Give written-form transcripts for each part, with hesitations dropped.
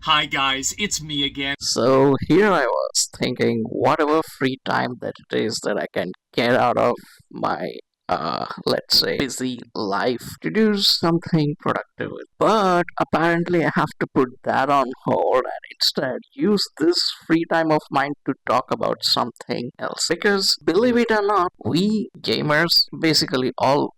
Hi guys, it's me again. So here I was thinking, whatever free time that it is that I can get out of my, let's say, busy life to do something productive with. But apparently, I have to put that on hold and instead use this free time of mine to talk about something else. Because believe it or not, we gamers, basically all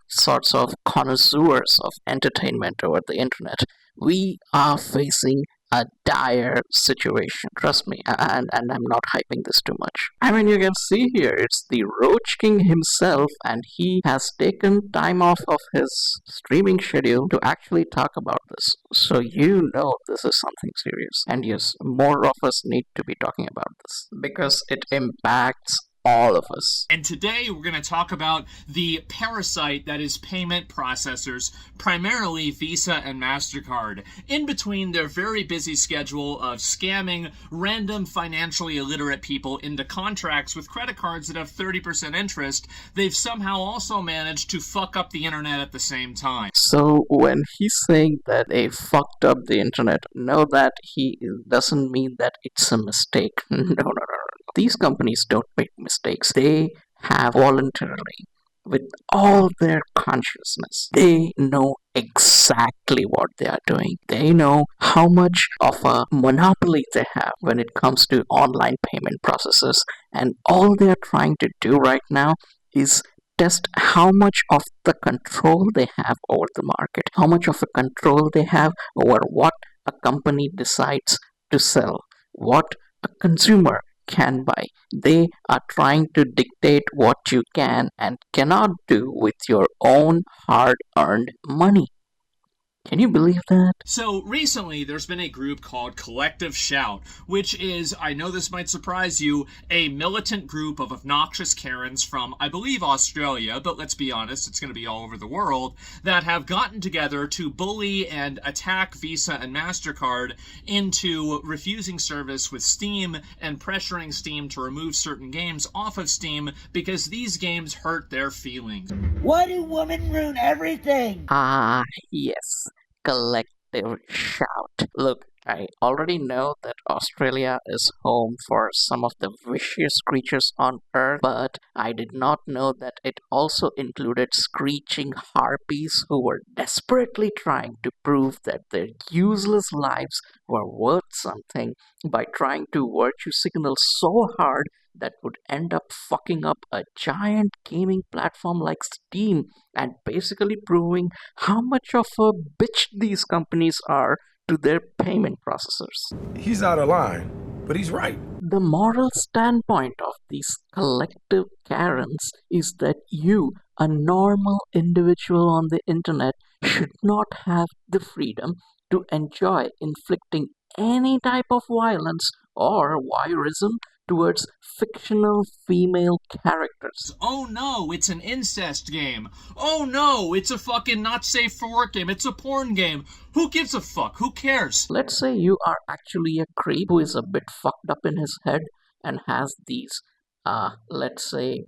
sorts of connoisseurs of entertainment over the internet, we are facing a dire situation. Trust me, and I'm not hyping this too much. I mean, you can see here, it's the Roach King himself, and he has taken time off of his streaming schedule to actually talk about this. So you know this is something serious. And yes, more of us need to be talking about this because it impacts all of us. And today we're going to talk about the parasite that is payment processors, primarily Visa and MasterCard. In between their very busy schedule of scamming random financially illiterate people into contracts with credit cards that have 30% interest, they've somehow also managed to fuck up the internet at the same time. So when he's saying that they fucked up the internet, know that he doesn't mean that it's a mistake. No. These companies don't make mistakes. They have voluntarily, with all their consciousness, they know exactly what they are doing. They know how much of a monopoly they have when it comes to online payment processes. And all they are trying to do right now is test how much of the control they have over the market, how much of a control they have over what a company decides to sell, what a consumer can buy. They are trying to dictate what you can and cannot do with your own hard earned money. Can you believe that? So recently, there's been a group called Collective Shout, which is, I know this might surprise you, a militant group of obnoxious Karens from, I believe, Australia, but let's be honest, it's going to be all over the world, that have gotten together to bully and attack Visa and MasterCard into refusing service with Steam and pressuring Steam to remove certain games off of Steam because these games hurt their feelings. Why do women ruin everything? Ah, yes. Collective shout. Look, I already know that Australia is home for some of the vicious creatures on Earth, but I did not know that it also included screeching harpies who were desperately trying to prove that their useless lives were worth something by trying to virtue signal so hard that would end up fucking up a giant gaming platform like Steam and basically proving how much of a bitch these companies are to their payment processors. He's out of line, but he's right. The moral standpoint of these collective Karens is that you, a normal individual on the internet, should not have the freedom to enjoy inflicting any type of violence or voyeurism towards fictional female characters. Oh no, it's an incest game. Oh no, it's a fucking not safe for work game. It's a porn game. Who gives a fuck? Who cares? Let's say you are actually a creep who is a bit fucked up in his head and has these, let's say,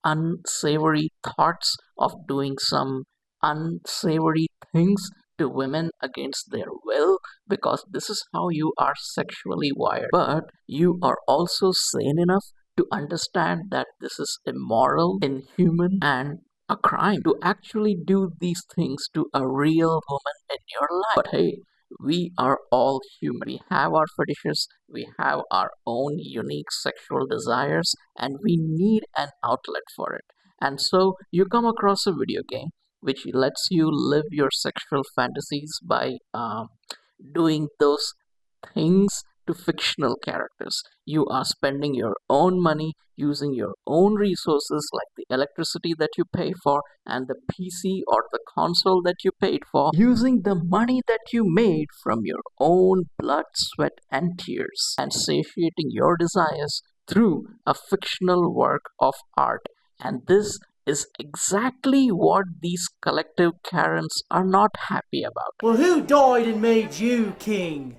unsavory thoughts of doing some unsavory things to women against their will because this is how you are sexually wired. But you are also sane enough to understand that this is immoral, inhuman, and a crime to actually do these things to a real woman in your life. But hey, we are all human. We have our fetishes, we have our own unique sexual desires, and we need an outlet for it. And so you come across a video game which lets you live your sexual fantasies by doing those things to fictional characters. You are spending your own money using your own resources like the electricity that you pay for and the PC or the console that you paid for, using the money that you made from your own blood, sweat, and tears, and satiating your desires through a fictional work of art. And this is exactly what these collective Karens are not happy about. Well, who died and made you king?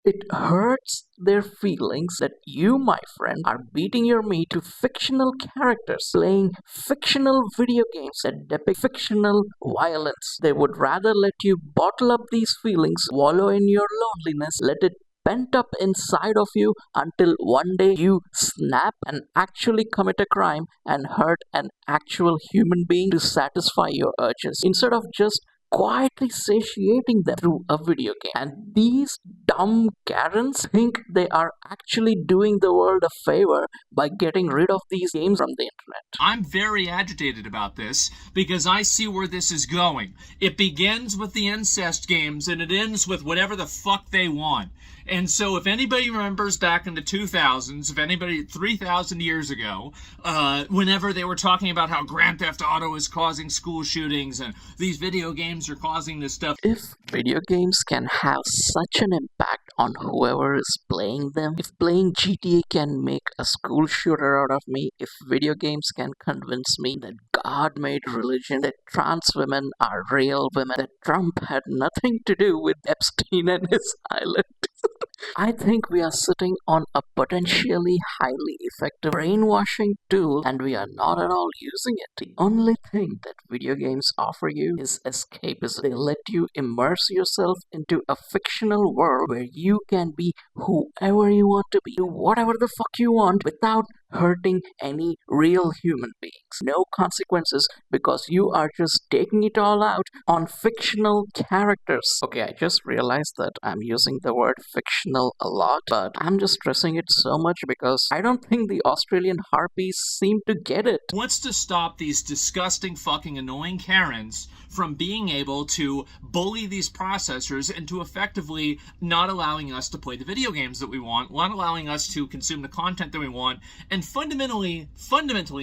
It hurts their feelings that you, my friend, are beating your meat to fictional characters, playing fictional video games that depict fictional violence. They would rather let you bottle up these feelings, wallow in your loneliness, let it pent up inside of you until one day you snap and actually commit a crime and hurt an actual human being to satisfy your urges, instead of just quietly satiating them through a video game. And these dumb Karens think they are actually doing the world a favor by getting rid of these games from the internet. I'm very agitated about this because I see where this is going. It begins with the incest games and it ends with whatever the fuck they want. And so if anybody remembers back in the 2000s, if anybody 3,000 years ago, whenever they were talking about how Grand Theft Auto is causing school shootings and these video games are causing this stuff. If video games can have such an impact on whoever is playing them, if playing GTA can make a school shooter out of me, if video games can convince me that God made religion, that trans women are real women, that Trump had nothing to do with Epstein and his island, I think we are sitting on a potentially highly effective brainwashing tool and we are not at all using it. The only thing that video games offer you is escapism. They let you immerse yourself into a fictional world where you can be whoever you want to be, do whatever the fuck you want without hurting any real human beings. No consequences because you are just taking it all out on fictional characters. Okay, I just realized that I'm using the word fictional a lot, but I'm just stressing it so much because I don't think the Australian harpies seem to get it. Wants to stop these disgusting fucking annoying Karens from being able to bully these processors into effectively not allowing us to play the video games that we want, not allowing us to consume the content that we want, and fundamentally,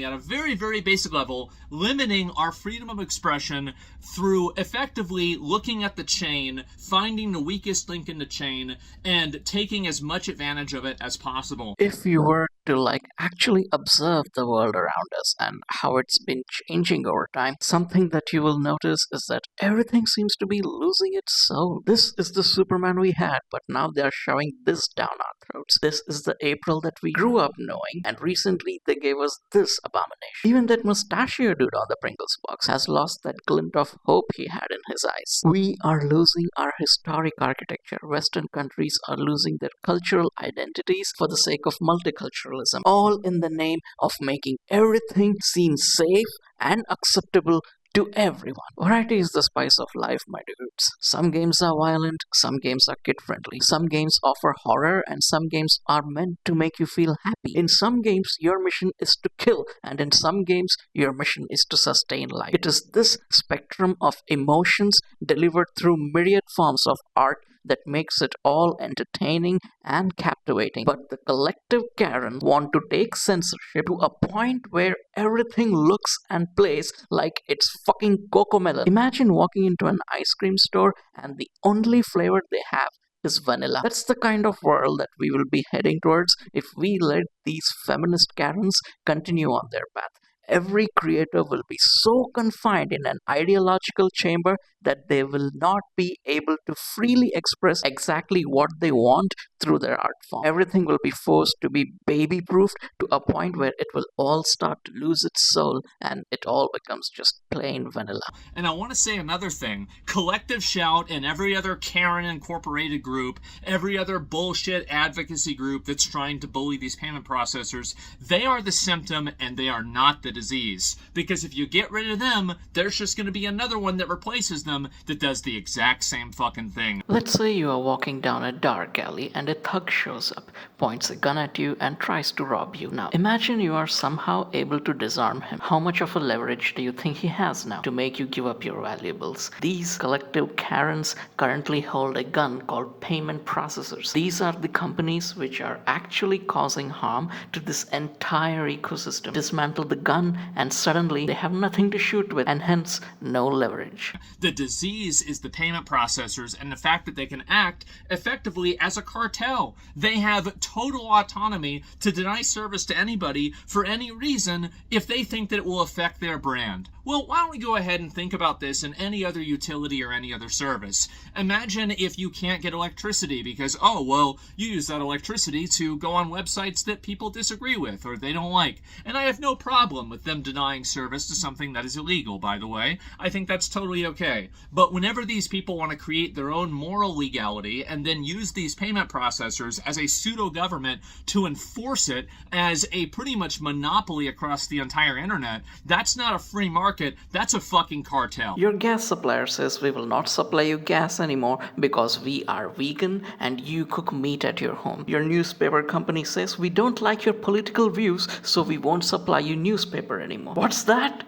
at a very, very basic level, limiting our freedom of expression through effectively looking at the chain, finding the weakest link in the chain, and taking as much advantage of it as possible. If you were to actually observe the world around us and how it's been changing over time, something that you will notice is that everything seems to be losing its soul. This is the Superman we had, but now they are shoving this down our throats. This is the April that we grew up knowing, and recently they gave us this abomination. Even that mustachio dude on the Pringles box has lost that glint of hope he had in his eyes. We are losing our historic architecture. Western countries are losing their cultural identities for the sake of multiculturalism, all in the name of making everything seem safe and acceptable to everyone. Variety is the spice of life, my dudes. Some games are violent, some games are kid-friendly, some games offer horror, and some games are meant to make you feel happy. In some games, your mission is to kill, and in some games, your mission is to sustain life. It is this spectrum of emotions delivered through myriad forms of art that makes it all entertaining and captivating. But the collective Karen want to take censorship to a point where everything looks and plays like it's fucking Cocomelon. Imagine walking into an ice cream store and the only flavor they have is vanilla. That's the kind of world that we will be heading towards if we let these feminist Karens continue on their path. Every creator will be so confined in an ideological chamber that they will not be able to freely express exactly what they want through their art form. Everything will be forced to be baby-proofed to a point where it will all start to lose its soul and it all becomes just plain vanilla. And I want to say another thing. Collective Shout and every other Karen Incorporated group, every other bullshit advocacy group that's trying to bully these payment processors, they are the symptom and they are not the disease. Because if you get rid of them, there's just going to be another one that replaces them that does the exact same fucking thing. Let's say you are walking down a dark alley and a thug shows up, points a gun at you and tries to rob you. Now, imagine you are somehow able to disarm him. How much of a leverage do you think he has now to make you give up your valuables? These collective Karens currently hold a gun called payment processors. These are the companies which are actually causing harm to this entire ecosystem. Dismantle the gun gun, and suddenly they have nothing to shoot with, and hence no leverage. The disease is the payment processors and the fact that they can act effectively as a cartel. They have total autonomy to deny service to anybody for any reason if they think that it will affect their brand. Well, why don't we go ahead and think about this in any other utility or any other service? Imagine if you can't get electricity because, oh, well, you use that electricity to go on websites that people disagree with or they don't like. And I have no problem with them denying service to something that is illegal, by the way. I think that's totally okay. But whenever these people want to create their own moral legality and then use these payment processors as a pseudo-government to enforce it as a pretty much monopoly across the entire internet, that's not a free market, that's a fucking cartel. Your gas supplier says we will not supply you gas anymore because we are vegan and you cook meat at your home. Your newspaper company says we don't like your political views, so we won't supply you newspaper anymore. What's that?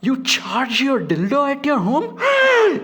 You charge your dildo at your home?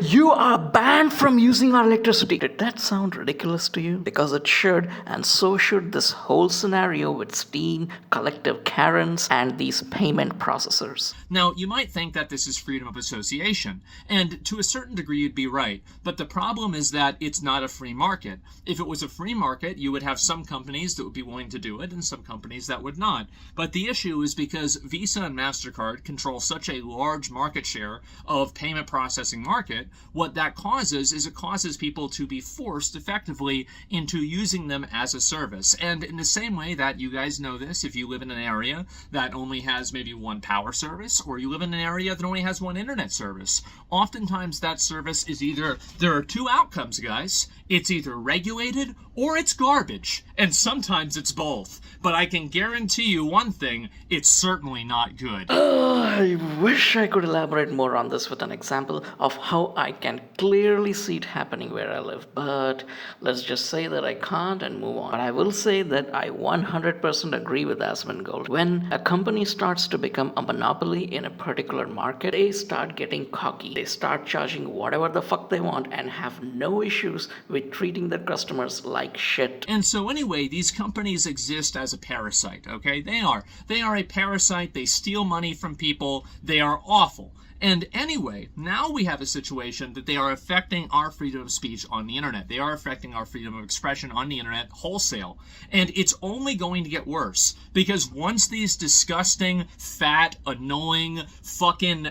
You are banned from using our electricity. Did that sound ridiculous to you? Because it should, and so should this whole scenario with Steam, collective Karens, and these payment processors. Now, you might think that this is freedom of association, and to a certain degree you'd be right, but the problem is that it's not a free market. If it was a free market, you would have some companies that would be willing to do it and some companies that would not. But the issue is because Visa and MasterCard control such a large market share of payment processing market, what that causes is it causes people to be forced effectively into using them as a service. And in the same way that you guys know this, if you live in an area that only has maybe one power service, or you live in an area that only has one internet service, oftentimes that service is either, there are two outcomes, guys. It's either regulated or it's garbage. And sometimes it's both. But I can guarantee you one thing, it's certainly not good. I wish I could elaborate more on this with an example of how I can clearly see it happening where I live, but let's just say that I can't and move on. But I will say that I 100% agree with Asmongold. When a company starts to become a monopoly in a particular market, they start getting cocky. They start charging whatever the fuck they want and have no issues with treating their customers like shit. And so anyway, these companies exist as a parasite, okay? They are a parasite. They steal money from people. They are awful. And anyway, now we have a situation that they are affecting our freedom of speech on the internet. They are affecting our freedom of expression on the internet wholesale. And it's only going to get worse. Because once these disgusting, fat, annoying, fucking,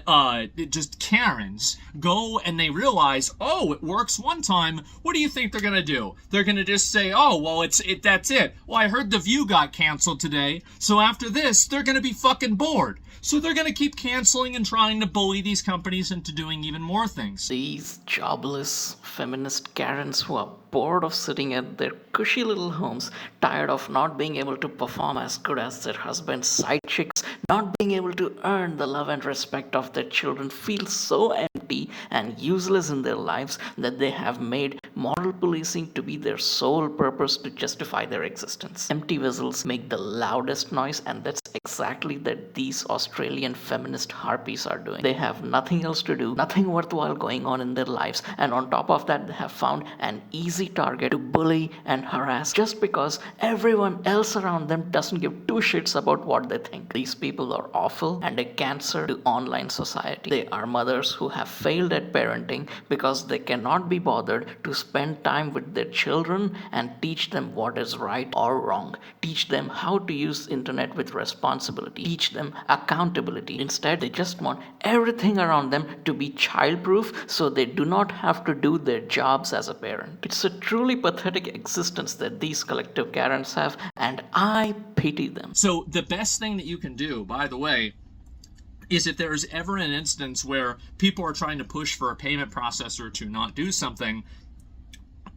just Karens go and they realize, oh, it works one time, what do you think they're gonna do? They're gonna just say, oh, well, that's it. Well, I heard The View got canceled today, so after this, they're gonna be fucking bored. So they're gonna keep canceling and trying to bully these companies into doing even more things. These jobless feminist Karens who are bored of sitting at their cushy little homes, tired of not being able to perform as good as their husband's side chicks, not being able to earn the love and respect of their children, feel so empty and useless in their lives that they have made moral policing to be their sole purpose to justify their existence. Empty vessels make the loudest noise, and that's exactly that these Australian feminist harpies are doing. They have nothing else to do, nothing worthwhile going on in their lives, and on top of that they have found an easy target to bully and harass just because everyone else around them doesn't give two shits about what they think. These people are awful and a cancer to online society. They are mothers who have failed at parenting because they cannot be bothered to spend time with their children and teach them what is right or wrong. Teach them how to use internet with responsibility. Teach them accountability. Instead, they just want everything around them to be childproof so they do not have to do their jobs as a parent. It's a truly pathetic existence that these collective Karens have, and I pity them. So the best thing that you can do, by the way, is if there is ever an instance where people are trying to push for a payment processor to not do something,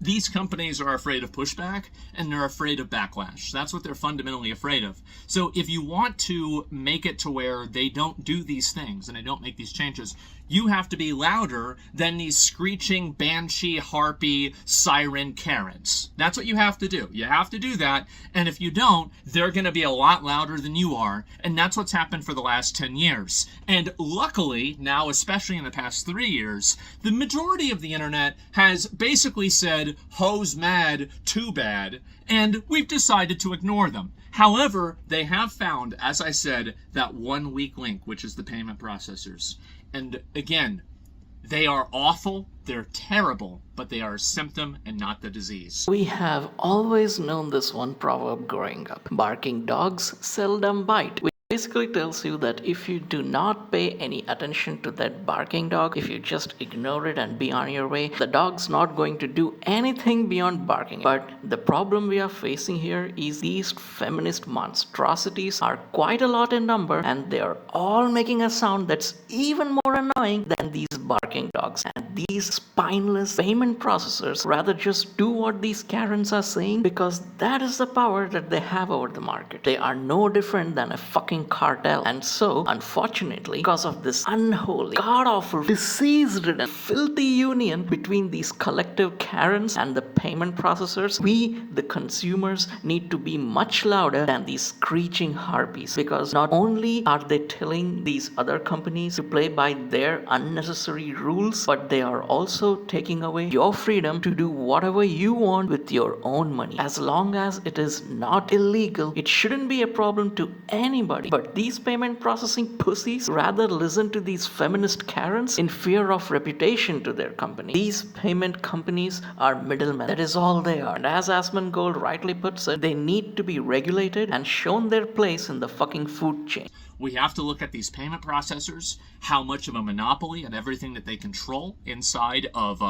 these companies are afraid of pushback and they're afraid of backlash. That's what they're fundamentally afraid of. So if you want to make it to where they don't do these things and they don't make these changes, you have to be louder than these screeching, banshee, harpy, siren Karens. That's what you have to do. You have to do that. And if you don't, they're going to be a lot louder than you are. And that's what's happened for the last 10 years. And luckily, now, especially in the past 3 years, the majority of the internet has basically said, said, "Hoes mad, too bad," and we've decided to ignore them. However, they have found, as I said, that one weak link, which is the payment processors. And again, they are awful, they're terrible, but they are a symptom and not the disease. We have always known this one proverb growing up: barking dogs seldom bite. Which basically tells you that if you do not pay any attention to that barking dog, if you just ignore it and be on your way, the dog's not going to do anything beyond barking. But the problem we are facing here is these feminist monstrosities are quite a lot in number, and they are all making a sound that's even more annoying than these barking dogs. And these spineless payment processors rather just do what these Karens are saying, because that is the power that they have over the market. They are no different than a fucking cartel. And so, unfortunately, because of this unholy, god-awful, disease-ridden, filthy union between these collective Karens and the payment processors, we, the consumers, need to be much louder than these screeching harpies. Because not only are they telling these other companies to play by their unnecessary rules, but they are also taking away your freedom to do whatever you want with your own money. As long as it is not illegal, it shouldn't be a problem to anybody. But these payment processing pussies rather listen to these feminist Karens in fear of reputation to their company. These payment companies are middlemen. That is all they are. And as Asmongold rightly puts it, they need to be regulated and shown their place in the fucking food chain. We have to look at these payment processors, how much of a monopoly and everything that they control inside of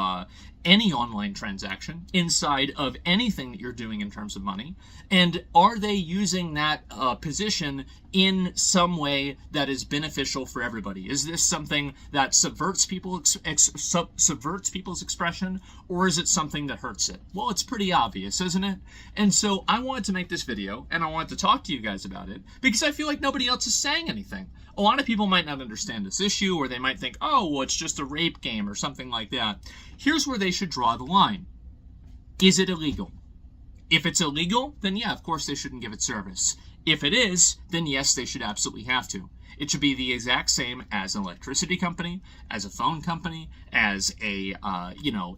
any online transaction, inside of anything that you're doing in terms of money, and are they using that position in some way that is beneficial for everybody? Is this something that subverts people's expression, or is it something that hurts it? Well, it's pretty obvious, isn't it? And so I wanted to make this video, and I wanted to talk to you guys about it, because I feel like nobody else is saying anything. A lot of people might not understand this issue, or they might think, oh, well, it's just a rape game or something like that. Here's where they should draw the line. Is it illegal? If it's illegal, then yeah, of course they shouldn't give it service. If it is, then yes, they should absolutely have to. It should be the exact same as an electricity company, as a phone company, as a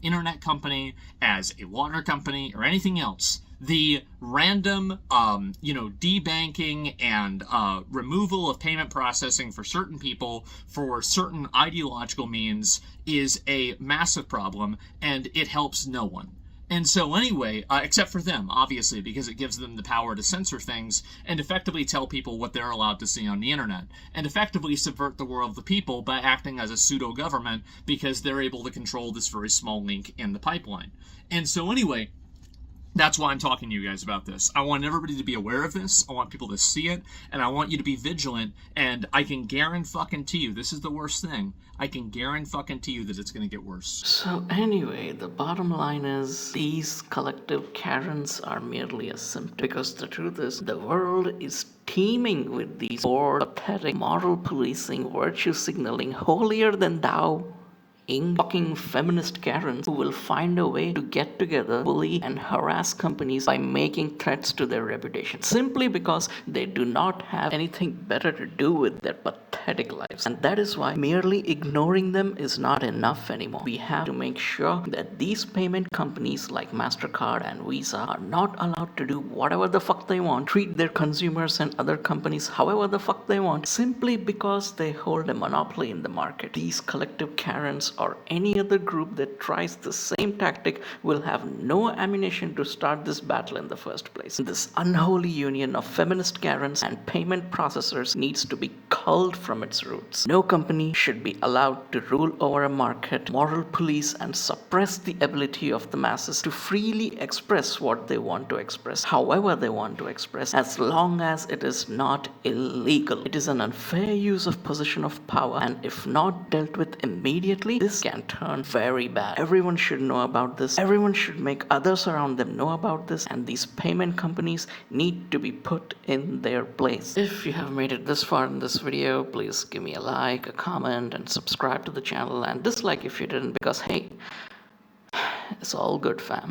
internet company, as a water company, or anything else. The random, debanking and removal of payment processing for certain people for certain ideological means is a massive problem, and it helps no one. And so anyway, except for them, obviously, because it gives them the power to censor things and effectively tell people what they're allowed to see on the internet, and effectively subvert the will of the people by acting as a pseudo-government because they're able to control this very small link in the pipeline. And so anyway, that's why I'm talking to you guys about this. I want everybody to be aware of this. I want people to see it, and I want you to be vigilant. And I can guarantee you, this is the worst thing. I can guarantee you that it's going to get worse. So anyway, the bottom line is these collective Karens are merely a symptom. Because the truth is, the world is teeming with these poor, pathetic, moral policing, virtue signaling, holier than thou fucking feminist Karens who will find a way to get together, bully, and harass companies by making threats to their reputation, simply because they do not have anything better to do with their pathetic lives. And that is why merely ignoring them is not enough anymore. We have to make sure that these payment companies like MasterCard and Visa are not allowed to do whatever the fuck they want, treat their consumers and other companies however the fuck they want, simply because they hold a monopoly in the market. These collective Karens or any other group that tries the same tactic will have no ammunition to start this battle in the first place. This unholy union of feminist Karens and payment processors needs to be culled from its roots. No company should be allowed to rule over a market, moral police, and suppress the ability of the masses to freely express what they want to express, however they want to express, as long as it is not illegal. It is an unfair use of position of power, and if not dealt with immediately, this can turn very bad. Everyone should know about this. Everyone should make others around them know about this, and these payment companies need to be put in their place. If you have made it this far in this video, please give me a like, a comment, and subscribe to the channel, and dislike if you didn't, because hey, it's all good, fam.